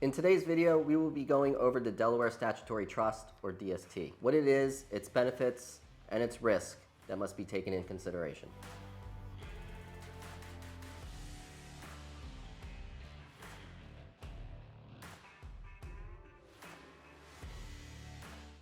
In today's video, we will be going over the Delaware Statutory Trust, or DST. What it is, its benefits, and its risk that must be taken in consideration.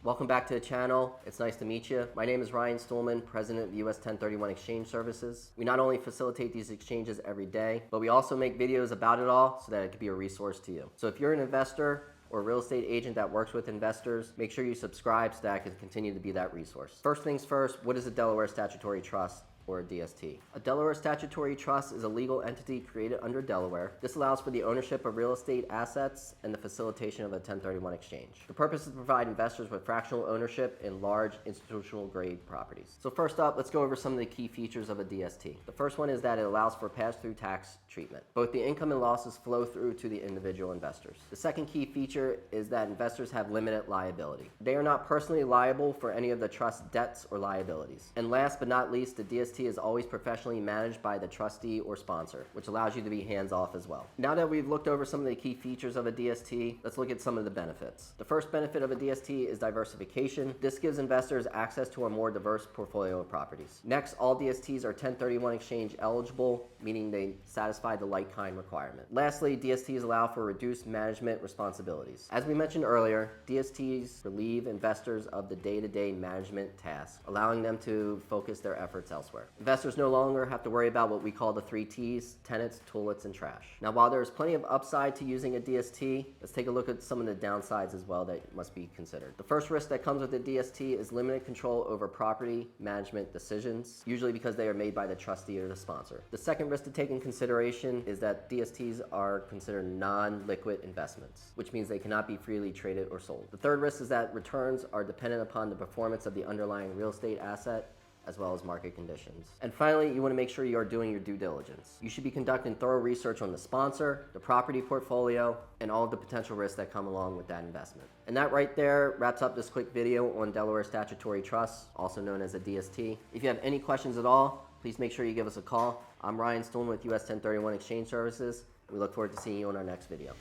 Welcome back to the channel. It's nice to meet you. My name is Ryan Stuhlman, President of US 1031 Exchange Services. We not only facilitate these exchanges every day, but we also make videos about it all so that it could be a resource to you. So if you're an investor or a real estate agent that works with investors, make sure you subscribe so that I can continue to be that resource. First things first, what is a Delaware Statutory Trust, or a DST? A Delaware Statutory Trust is a legal entity created under Delaware. This allows for the ownership of real estate assets and the facilitation of a 1031 exchange. The purpose is to provide investors with fractional ownership in large institutional grade properties. So first up, let's go over some of the key features of a DST. The first one is that it allows for pass-through tax treatment. Both the income and losses flow through to the individual investors. The second key feature is that investors have limited liability. They are not personally liable for any of the trust's debts or liabilities. And last but not least, the DST is always professionally managed by the trustee or sponsor, which allows you to be hands-off as well. Now that we've looked over some of the key features of a DST, let's look at some of the benefits. The first benefit of a DST is diversification. This gives investors access to a more diverse portfolio of properties. Next, all DSTs are 1031 exchange eligible, meaning they satisfy the like-kind requirement. Lastly, DSTs allow for reduced management responsibilities. As we mentioned earlier, DSTs relieve investors of the day-to-day management tasks, allowing them to focus their efforts elsewhere. Investors no longer have to worry about what we call the 3 T's: tenants, toilets, and trash. Now, while there's plenty of upside to using a DST, let's take a look at some of the downsides as well that must be considered. The first risk that comes with the DST is limited control over property management decisions, usually because they are made by the trustee or the sponsor. The second risk to take in consideration is that DSTs are considered non-liquid investments, which means they cannot be freely traded or sold. The third risk is that returns are dependent upon the performance of the underlying real estate asset, as well as market conditions. And finally, you want to make sure you are doing your due diligence. You should be conducting thorough research on the sponsor, the property portfolio, and all of the potential risks that come along with that investment. And that right there wraps up this quick video on Delaware Statutory Trust, also known as a DST. If you have any questions at all, please make sure you give us a call. I'm Ryan Stuhlman with US 1031 Exchange Services, and we look forward to seeing you on our next video.